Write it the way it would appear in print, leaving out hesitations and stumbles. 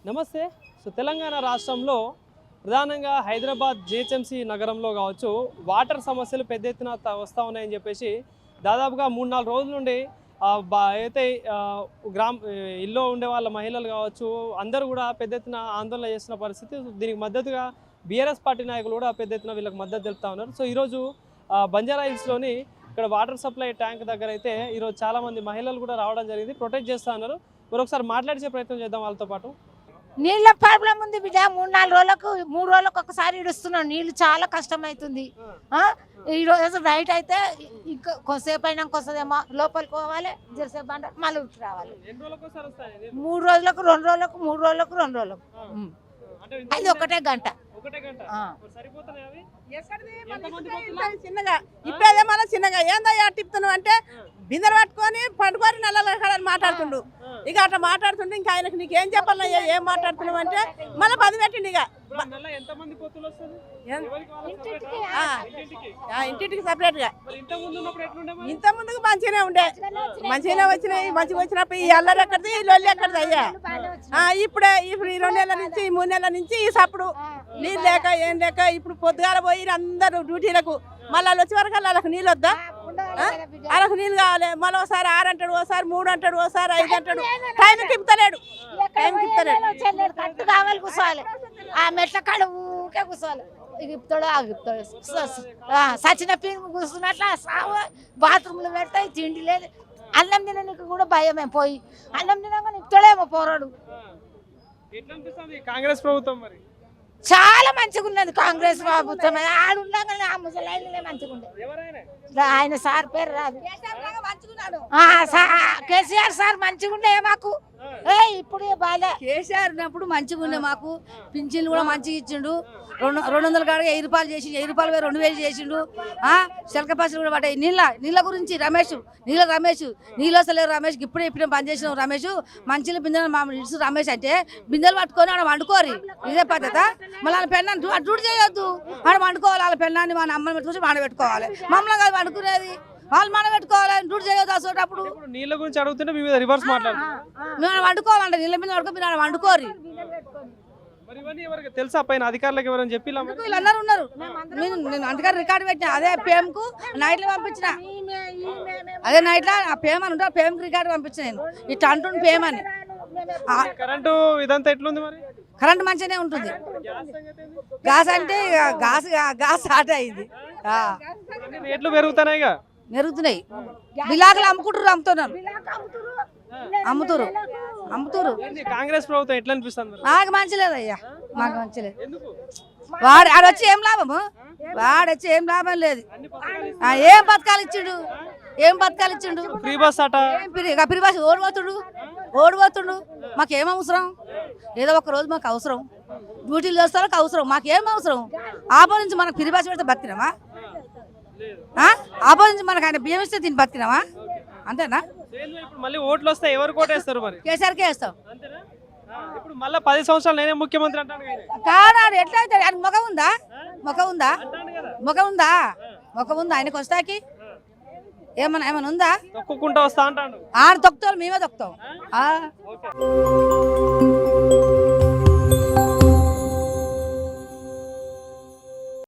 నమస్తే. సో తెలంగాణ రాష్ట్రంలో ప్రధానంగా హైదరాబాద్ జిహెచ్ఎంసీ నగరంలో కావచ్చు వాటర్ సమస్యలు పెద్ద ఎత్తున వస్తూ ఉన్నాయని చెప్పేసి దాదాపుగా 3-4 రోజుల నుండి అయితే ఇల్లు ఉండే వాళ్ళ మహిళలు కావచ్చు అందరూ కూడా పెద్ద ఎత్తున ఆందోళన చేస్తున్న పరిస్థితి. దీనికి మద్దతుగా బీఆర్ఎస్ పార్టీ నాయకులు కూడా పెద్ద ఎత్తున వీళ్ళకి మద్దతు తెలుపుతా ఉన్నారు. సో ఈరోజు బంజారా హిల్స్లోని ఇక్కడ వాటర్ సప్లై ట్యాంక్ దగ్గర అయితే ఈరోజు చాలామంది మహిళలు కూడా రావడం జరిగింది, ప్రొటెక్ట్ చేస్తూ ఉన్నారు. మరొకసారి మాట్లాడించే ప్రయత్నం చేద్దాం వాళ్ళతో పాటు. నీళ్ళ ప్రాబ్లం ఉంది బిడ్డ. 3 రోజులకు ఒకసారి ఇడుస్తున్నాం. నీళ్ళు చాలా కష్టమవుతుంది. ఈరోజు నైట్ అయితే ఇంకా కొంతసేపు అయినాక వస్తుందేమో, లోపలికి పోవాలి, జరసేపు అంటే మళ్ళీ ఉట్టి రావాలి. 3 రోజులకు 2 రోజులకు 3 రోజులకు 2 రోజులకు అది ఒకటే గంట. చిన్నగా ఇప్పుడేదే మన చిన్నగా ఏందయ్యా టిప్తున్నావు అంటే బిందెలు పట్టుకొని పండుకొని నెలలు మాట్లాడుతుండు. ఇక అట్లా మాట్లాడుతుండే ఇంకా ఆయనకు నీకేం చెప్పాలయ్యా, ఏం మాట్లాడుతున్నావు అంటే మళ్ళీ 10 పెట్టిండు. ఇక ఇంటింటికి సపరేట్ గా. ఇంత ముందుకు మంచిగానే ఉండే, మంచిగానే వచ్చినాయి. మంచిగా వచ్చినప్పుడు ఈ అల్లరి ఎక్కడిది, ఈ లొల్లి ఎక్కడిది అయ్యా. ఇప్పుడు ఈ 2 నెలల నుంచి, ఈ 3 నెలల నుంచి ఈ సప్పుడు నీళ్ళు లేక ఏం లేక ఇప్పుడు పొద్దుగాల పోయి అందరూ డ్యూటీలకు మళ్ళీ వచ్చే వరకు వాళ్ళకి నీళ్ళు వద్దా? వాళ్ళకి నీళ్ళు కావాలి. మళ్ళీ ఒకసారి 6 అంటాడు, ఒకసారి 3 అంటాడు, ఒకసారి 5 అంటాడు. టైం తిప్పుతలేడు, కావాలి కూర్చోవాలి. ఆ మెట్ల కాడ ఊకే కూర్చోవాలి. ఇగుతాడు ఆగుతాడు, సచిన పీను కూర్చున్నట్ల బాత్రూమ్లో పెడతాయి. తిండి లేదు. అన్నం తినడానికి కూడా భయమే. పోయి అన్నం తినగా నిప్పుతాడేమో పోరాడు. కాంగ్రెస్ ప్రభుత్వం మరి చాలా మంచిగా ఉన్నది కాంగ్రెస్ ప్రభుత్వం. ఆడుండగానే ఆ ముసలాయిలే మంచిగా ఉండే. ఆయన సార్ పేరు రాదు, కేసీఆర్ సార్ మంచిగా ఉండే మాకు. ఇప్పుడు బాగా కేసీఆర్ ఉన్నప్పుడు మంచిగా ఉండే మాకు. పింఛన్లు కూడా మంచిగా ఇచ్చిండు. 200 కాడికి 1000 రూపాయలు చేసి 1000 రూపాయలు 2000 చేసిండు. శల్క పైసలు కూడా పడ్డాయి. నీళ్ళ గురించి రమేష్ నీళ్ళు వస్తలేరు రమేష్. ఇప్పుడే పని చేసిన రమేష్ మంచిగా బిందెలు మా ఇడుసు రమేష్ అంటే బిందెలు పట్టుకొని ఆడ వండుకోరి. ఇదే పద్ధత. మళ్ళీ వాళ్ళ పెన్నాన్ని అడ్డు చేయొద్దు. ఆడ వండుకోవాలి. వాళ్ళ పెన్నాన్ని మన అమ్మని పెట్టుకొని మాడబెట్టుకోవాలి. మమ్మల్ని కాదు వండుకునేది, వాళ్ళు మనం పెట్టుకోవాలి. డ్యూటీ చేయొద్దు. అసలు నీళ్ళ గురించి అడుగుతుంటే మీ మీద రివర్స్ మాట్లాడుతున్నారు. మేము వండుకోవాలంటే నీళ్ళ మీద పడుకో, మీరు వండుకోరి. తెలుసా పైన అధికారులకు ఎవరైనా చెప్పి వీళ్ళందరూ ఉన్నారు. నేను అందుకని రికార్డు పెట్టిన. అదే పేమ్ కు నైట్ లో పంపించిన. అదే నైట్ లో ఆ పేమ్ అని ఉంటారు, పేమ్ కు రికార్డు పంపించిన. నేను ఇట్లా అంటుండే పేమ్ అని. కరెంటు ఇదంతా ఎట్లుంది మరి? కరెంట్ మంచిగానే ఉంటుంది. గ్యాస్ అంటే గ్యాస్ స్టార్ట్ అయింది. రేట్లు పెరుగుతున్నాయి. బిలాకులు అమ్ముతున్నారు. కాంగ్రెస్ ప్రభుత్వం ఎట్లా అనిపిస్తుంది? నాకు మంచిలేదు అయ్యా, మాకు మంచిలేదు. వాడొచ్చి ఏం లాభము? వాడొచ్చి ఏం లాభం లేదు. ఏం పథకాలు ఇచ్చిండు? ఫ్రీ బస్ అట. ఫ్రీ బస్ ఓడిపోతుడు. మాకేం అవసరం? ఏదో ఒక రోజు మాకు అవసరం. డ్యూటీలు చేస్తానికి అవసరం. మాకేం అవసరం? ఆపో నుంచి మనకు ఫ్రీ బస్ పెడితే బతికినామా? ఆపో నుంచి మనకు ఆయన బియ్యం ఇస్తే తిని బతికినామా? అంతేనా? మళ్ళీ ఓట్లు వస్తే ఎవరు కోటేస్తారు మరి? కేసీఆర్కే వేస్తాం. ఇప్పుడు మళ్ళీ 10 సంవత్సరాలు నేనే ముఖ్యమంత్రి అంటాను. కాదు, ఎట్లా అవుతాడు? ఆయన మొగ ఉందా ఆయనకు వస్తాకి? ఏమన్నా ఉందా? తొక్కుకుంటా వస్తా అంటాడు. తొక్కుతాం, మేమే తొక్కుతాం.